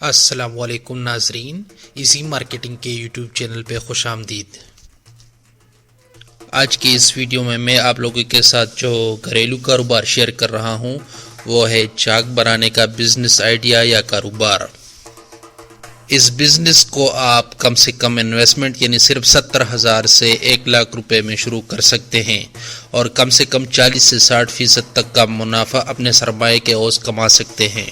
السلام علیکم ناظرین، ایزی مارکیٹنگ کے یوٹیوب چینل پہ خوش آمدید۔ آج کی اس ویڈیو میں آپ لوگوں کے ساتھ جو گھریلو کاروبار شیئر کر رہا ہوں وہ ہے چاک بنانے کا بزنس آئیڈیا یا کاروبار۔ اس بزنس کو آپ کم سے کم انویسٹمنٹ یعنی صرف 70,000 سے 1 لاکھ روپے میں شروع کر سکتے ہیں اور کم سے کم 40 سے 60% تک کا منافع اپنے سرمایہ کے عوض کما سکتے ہیں۔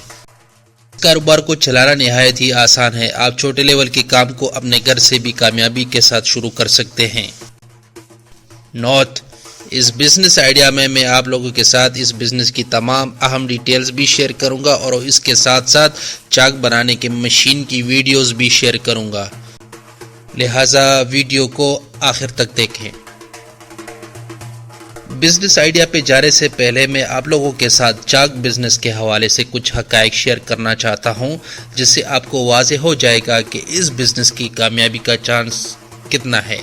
کاروبار کو چلانا نہایت ہی آسان ہے۔ آپ چھوٹے لیول کے کام کو اپنے گھر سے بھی کامیابی کے ساتھ شروع کر سکتے ہیں۔ نوٹ: اس بزنس آئیڈیا میں آپ لوگوں کے ساتھ اس بزنس کی تمام اہم ڈیٹیلز بھی شیئر کروں گا اور اس کے ساتھ ساتھ چاک بنانے کے مشین کی ویڈیوز بھی شیئر کروں گا، لہٰذا ویڈیو کو آخر تک دیکھیں۔ بزنس آئیڈیا پہ جانے سے پہلے میں آپ لوگوں کے ساتھ چاک بزنس کے حوالے سے کچھ حقائق شیئر کرنا چاہتا ہوں، جس سے آپ کو واضح ہو جائے گا کہ اس بزنس کی کامیابی کا چانس کتنا ہے۔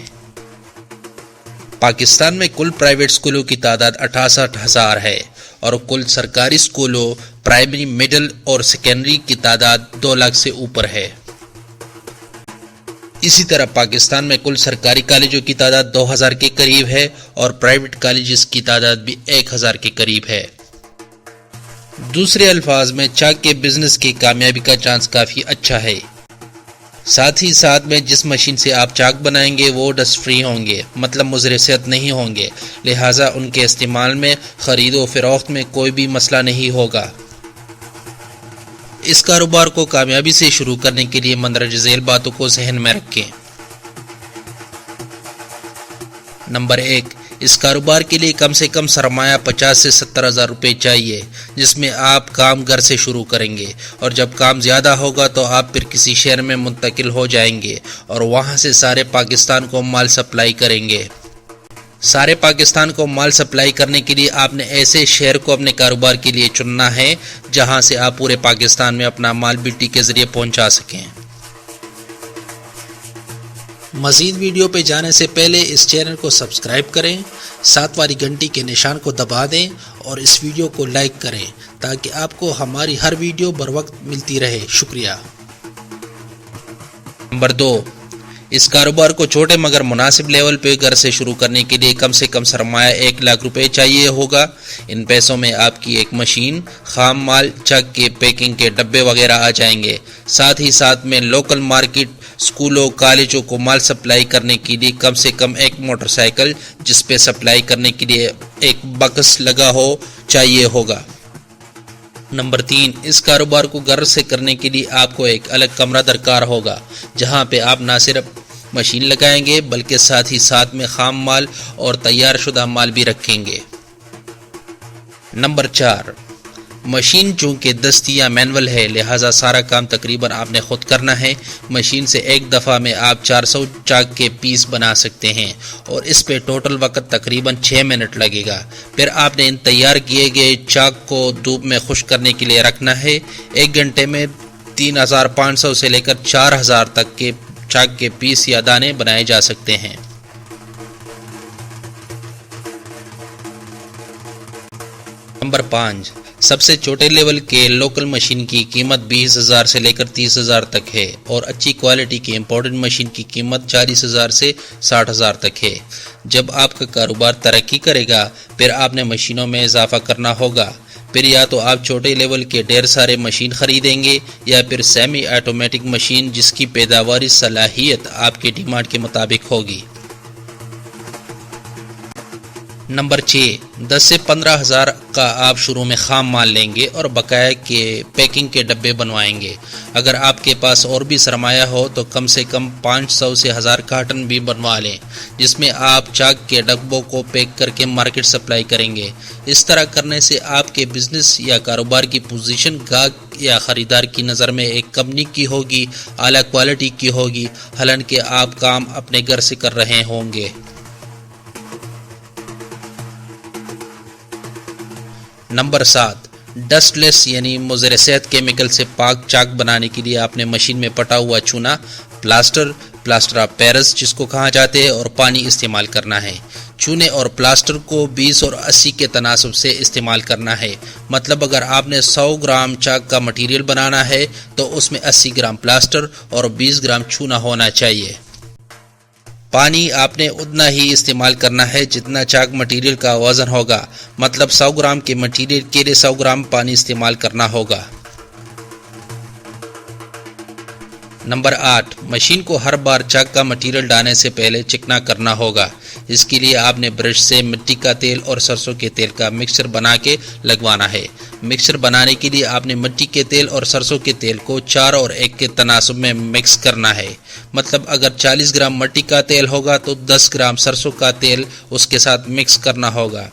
پاکستان میں کل پرائیویٹ اسکولوں کی تعداد 68,000 ہے اور کل سرکاری اسکولوں پرائمری، مڈل اور سیکنڈری کی تعداد 2 لاکھ سے اوپر ہے۔ اسی طرح پاکستان میں کل سرکاری کالجوں کی تعداد 2,000 کے قریب ہے اور پرائیویٹ کالجز کی تعداد بھی 1,000 کے قریب ہے۔ دوسرے الفاظ میں چاک کے بزنس کی کامیابی کا چانس کافی اچھا ہے۔ ساتھ ہی ساتھ میں جس مشین سے آپ چاک بنائیں گے وہ ڈسٹ فری ہوں گے، مطلب مضر صحت نہیں ہوں گے، لہٰذا ان کے استعمال میں، خرید و فروخت میں کوئی بھی مسئلہ نہیں ہوگا۔ اس کاروبار کو کامیابی سے شروع کرنے کے لیے مندرجہ ذیل باتوں کو ذہن میں رکھیں۔ نمبر 1، اس کاروبار کے لیے کم سے کم سرمایہ 50 سے 70,000 روپے چاہیے، جس میں آپ کام گھر سے شروع کریں گے اور جب کام زیادہ ہوگا تو آپ پھر کسی شہر میں منتقل ہو جائیں گے اور وہاں سے سارے پاکستان کو مال سپلائی کریں گے۔ سارے پاکستان کو مال سپلائی کرنے کے لیے آپ نے ایسے شہر کو اپنے کاروبار کے لیے چننا ہے جہاں سے آپ پورے پاکستان میں اپنا مال بی ٹی کے ذریعے پہنچا سکیں۔ مزید ویڈیو پہ جانے سے پہلے اس چینل کو سبسکرائب کریں، ساتھ والی گھنٹی کے نشان کو دبا دیں اور اس ویڈیو کو لائک کریں تاکہ آپ کو ہماری ہر ویڈیو بر وقت ملتی رہے۔ شکریہ۔ نمبر 2، اس کاروبار کو چھوٹے مگر مناسب لیول پہ گھر سے شروع کرنے کے لیے کم سے کم سرمایہ 1 لاکھ روپے چاہیے ہوگا۔ ان پیسوں میں آپ کی ایک مشین، خام مال، چاک کے پیکنگ کے ڈبے وغیرہ آ جائیں گے۔ ساتھ ہی ساتھ میں لوکل مارکیٹ، اسکولوں، کالجوں کو مال سپلائی کرنے کے لیے کم سے کم ایک موٹر سائیکل، جس پہ سپلائی کرنے کے لیے ایک باکس لگا ہو، چاہیے ہوگا۔ نمبر 3، اس کاروبار کو گھر سے کرنے کے لیے آپ کو ایک الگ کمرہ درکار ہوگا جہاں پہ آپ نہ صرف مشین لگائیں گے بلکہ ساتھ ہی ساتھ میں خام مال اور تیار شدہ مال بھی رکھیں گے۔ نمبر 4، مشین چونکہ دستی یا مینول ہے لہٰذا سارا کام تقریباً آپ نے خود کرنا ہے۔ مشین سے ایک دفعہ میں آپ 400 چاک کے پیس بنا سکتے ہیں اور اس پہ ٹوٹل وقت تقریباً 6 منٹ لگے گا۔ پھر آپ نے ان تیار کیے گئے چاک کو دھوپ میں خشک کرنے کے لیے رکھنا ہے۔ 1 گھنٹے میں 3,500 سے لے کر 4,000 تک کے چاک کے پیس یا دانے بنائے جا سکتے ہیں۔ نمبر 5، سب سے چھوٹے لیول کے لوکل مشین کی قیمت 20,000 سے لے کر 30,000 تک ہے اور اچھی کوالٹی کی امپورٹڈ مشین کی قیمت 40,000 سے 60,000 تک ہے۔ جب آپ کا کاروبار ترقی کرے گا پھر آپ نے مشینوں میں اضافہ کرنا ہوگا۔ پھر یا تو آپ چھوٹے لیول کے ڈھیر سارے مشین خریدیں گے یا پھر سیمی آٹومیٹک مشین جس کی پیداواری صلاحیت آپ کے ڈیمانڈ کے مطابق ہوگی۔ نمبر 6، 10 سے 15,000 کا آپ شروع میں خام مال لیں گے اور بقایا کے پیکنگ کے ڈبے بنوائیں گے۔ اگر آپ کے پاس اور بھی سرمایہ ہو تو کم سے کم 500 سے 1000 کارٹن بھی بنوا لیں، جس میں آپ چاک کے ڈبوں کو پیک کر کے مارکیٹ سپلائی کریں گے۔ اس طرح کرنے سے آپ کے بزنس یا کاروبار کی پوزیشن گاہک یا خریدار کی نظر میں ایک کمپنی کی ہوگی، اعلیٰ کوالٹی کی ہوگی، حالانکہ آپ کام اپنے گھر سے کر رہے ہوں گے۔ نمبر 7، ڈسٹ لیس یعنی مضر صحت کیمیکل سے پاک چاک بنانے کے لیے آپ نے مشین میں پٹا ہوا چونا، پلاسٹر، پلاسٹر آف پیرس جس کو کہا جاتے ہیں، اور پانی استعمال کرنا ہے۔ چونے اور پلاسٹر کو 20 اور 80 کے تناسب سے استعمال کرنا ہے، مطلب اگر آپ نے 100 گرام چاک کا مٹیریل بنانا ہے تو اس میں 80 گرام پلاسٹر اور 20 گرام چونا ہونا چاہیے۔ پانی آپ نے اتنا ہی استعمال کرنا ہے جتنا چاک مٹیریل کا وزن ہوگا، مطلب 100 گرام کے مٹیریل کے لیے 100 گرام پانی استعمال کرنا ہوگا۔ نمبر 8، مشین کو ہر بار چاک کا مٹیریل ڈالنے سے پہلے چکنا کرنا ہوگا۔ اس کے لیے آپ نے برش سے مٹی کا تیل اور سرسوں کے تیل کا مکسچر بنا کے لگوانا ہے۔ مکسچر بنانے کے لیے آپ نے مٹی کے تیل اور سرسوں کے تیل کو 4 اور 1 کے تناسب میں مکس کرنا ہے، مطلب اگر 40 گرام مٹی کا تیل ہوگا تو 10 گرام سرسوں کا تیل اس کے ساتھ مکس کرنا ہوگا۔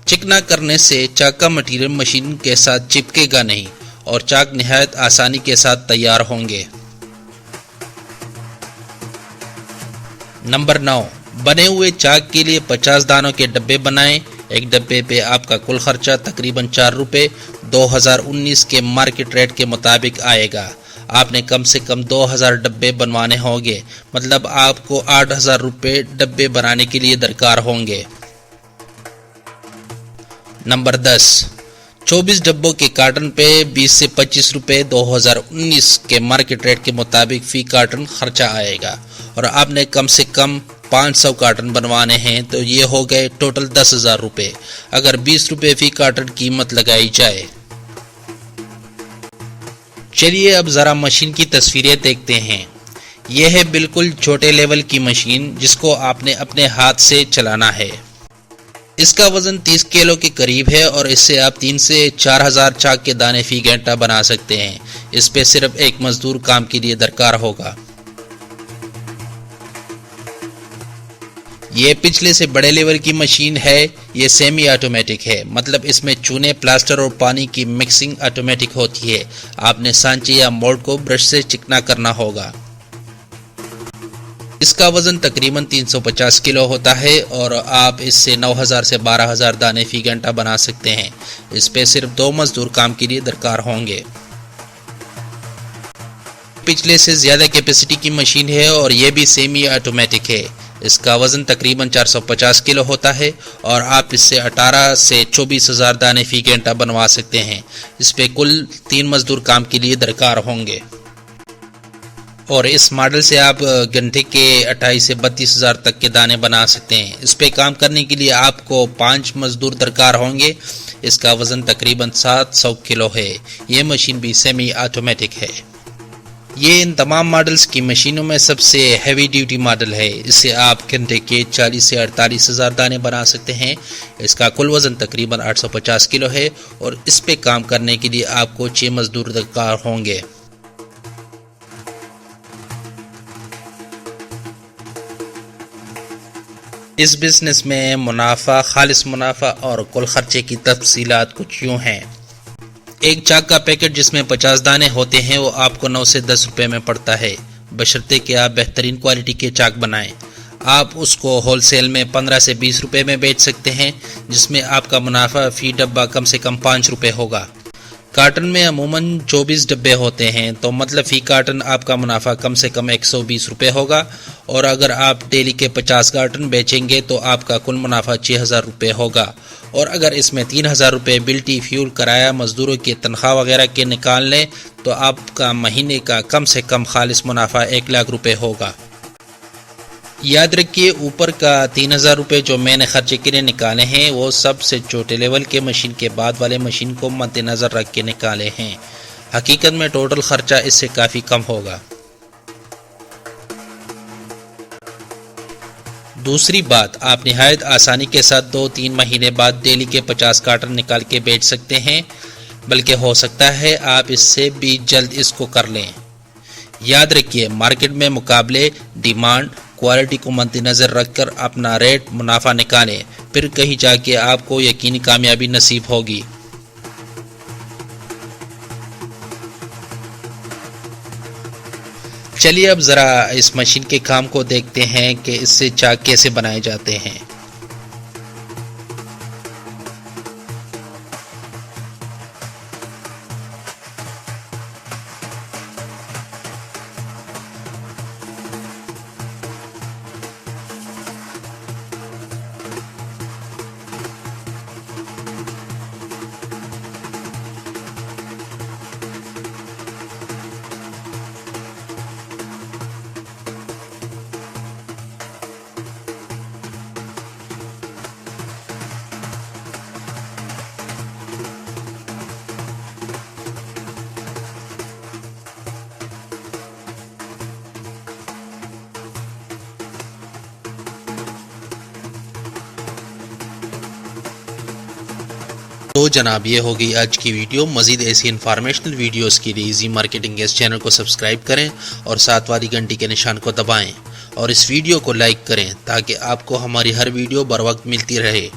چکنا کرنے سے چاک کا مٹیریل مشین کے ساتھ چپکے گا نہیں اور چاک نہایت آسانی کے ساتھ تیار ہوں گے۔ نمبر 9، بنے ہوئے چاک کے لیے 50 دانوں کے ڈبے بنائیں۔ ایک ڈبے پہ آپ کا کل خرچہ تقریباً 4 روپے 2019 کے مارکیٹ ریٹ کے مطابق آئے گا۔ آپ نے کم سے کم 2000 ڈبے بنوانے ہوں گے، مطلب آپ کو 8000 روپے ڈبے بنانے کے لیے درکار ہوں گے۔ نمبر 10، 24 ڈبوں کے کارٹن پہ 20 سے 25 روپے 2019 کے مارکیٹ ریٹ کے مطابق فی کارٹن خرچہ آئے گا، اور آپ نے کم سے کم 500 کارٹن بنوانے ہیں تو یہ ہو گئے ٹوٹل 10,000 روپے اگر 20 روپے فی کارٹن قیمت لگائی جائے۔ چلیے اب ذرا مشین کی تصویریں دیکھتے ہیں۔ یہ ہے بالکل چھوٹے لیول کی مشین جس کو آپ نے اپنے ہاتھ سے چلانا ہے۔ اس کا وزن 30 کلو کے قریب ہے اور اس سے آپ 3 سے 4,000 چاک کے دانے فی گھنٹہ بنا سکتے ہیں۔ اس پہ صرف ایک مزدور کام کے لیے درکار ہوگا۔ یہ پچھلے سے بڑے لیول کی مشین ہے، یہ سیمی آٹومیٹک ہے، مطلب اس میں چونے، پلاسٹر اور پانی کی مکسنگ آٹومیٹک ہوتی ہے۔ آپ نے سانچے یا مولڈ کو برش سے چکنا کرنا ہوگا۔ اس کا وزن تقریباً 350 کلو ہوتا ہے اور آپ اس سے 9000 سے 12000 دانے فی گھنٹہ بنا سکتے ہیں۔ اس پہ صرف 2 مزدور کام کے لیے درکار ہوں گے۔ پچھلے سے زیادہ کیپیسٹی کی مشین ہے اور یہ بھی سیمی آٹومیٹک ہے۔ اس کا وزن تقریباً 450 کلو ہوتا ہے اور آپ اس سے 18 سے 24,000 دانے فی گھنٹہ بنوا سکتے ہیں۔ اس پہ کل 3 مزدور کام کے لیے درکار ہوں گے، اور اس ماڈل سے آپ گھنٹے کے 28 سے 32,000 تک کے دانے بنا سکتے ہیں۔ اس پہ کام کرنے کے لیے آپ کو 5 مزدور درکار ہوں گے۔ اس کا وزن تقریباً 700 کلو ہے۔ یہ مشین بھی سیمی آٹومیٹک ہے۔ یہ ان تمام ماڈلز کی مشینوں میں سب سے ہیوی ڈیوٹی ماڈل ہے۔ اس سے آپ گھنٹے کے 40 سے 48,000 دانے بنا سکتے ہیں۔ اس کا کل وزن تقریباً 850 کلو ہے اور اس پہ کام کرنے کے لیے آپ کو 6 مزدور درکار ہوں گے۔ اس بزنس میں منافع، خالص منافع اور کل خرچے کی تفصیلات کچھ یوں ہیں۔ ایک چاک کا پیکٹ جس میں 50 دانے ہوتے ہیں وہ آپ کو 9 سے 10 روپے میں پڑتا ہے، بشرطے کہ آپ بہترین کوالٹی کے چاک بنائیں۔ آپ اس کو ہول سیل میں 15 سے 20 روپے میں بیچ سکتے ہیں، جس میں آپ کا منافع فی ڈبہ کم سے کم 5 روپے ہوگا۔ کارٹن میں عموماً 24 ڈبے ہوتے ہیں تو مطلب فی کارٹن آپ کا منافع کم سے کم 120 روپے ہوگا، اور اگر آپ ڈیلی کے 50 کارٹن بیچیں گے تو آپ کا کل منافع 6,000 روپے ہوگا، اور اگر اس میں 3,000 روپے بلٹی، فیول، کرایہ، مزدوروں کی تنخواہ وغیرہ کے نکال لیں تو آپ کا مہینے کا کم سے کم خالص منافع 1,00,000 روپے ہوگا۔ یاد رکھیے اوپر کا 3,000 روپے جو میں نے خرچے کے لیے نکالے ہیں وہ سب سے چھوٹے لیول کے مشین کے بعد والے مشین کو مد نظر رکھ کے نکالے ہیں۔ حقیقت میں ٹوٹل خرچہ اس سے کافی کم ہوگا۔ دوسری بات، آپ نہایت آسانی کے ساتھ 2-3 مہینے بعد ڈیلی کے 50 کارٹن نکال کے بیچ سکتے ہیں، بلکہ ہو سکتا ہے آپ اس سے بھی جلد اس کو کر لیں۔ یاد رکھیے مارکیٹ میں مقابلے، ڈیمانڈ، کوالٹی کو مد نظر رکھ کر اپنا ریٹ، منافع نکالیں، پھر کہیں جا کے آپ کو یقینی کامیابی نصیب ہوگی۔ چلیے اب ذرا اس مشین کے کام کو دیکھتے ہیں کہ اس سے چاک کیسے بنائے جاتے ہیں۔ تو جناب یہ ہوگی آج کی ویڈیو. مزید ایسی انفارمیشنل ویڈیوز کے لیے ایزی مارکیٹنگ کے اس چینل کو سبسکرائب کریں اور ساتھ والی گھنٹی کے نشان کو دبائیں اور اس ویڈیو کو لائک کریں تاکہ آپ کو ہماری ہر ویڈیو بر وقت ملتی رہے.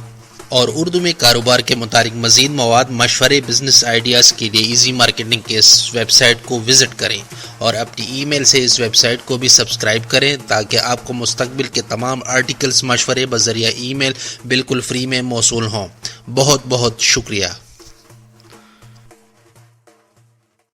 اور اردو میں کاروبار کے متعلق مزید مواد، مشورے، بزنس آئیڈیاز کے لیے ایزی مارکیٹنگ کے اس ویب سائٹ کو وزٹ کریں اور اپنی ای میل سے اس ویب سائٹ کو بھی سبسکرائب کریں تاکہ آپ کو مستقبل کے تمام آرٹیکلز، مشورے بذریعہ ای میل بالکل فری میں موصول ہوں. بہت بہت شکریہ.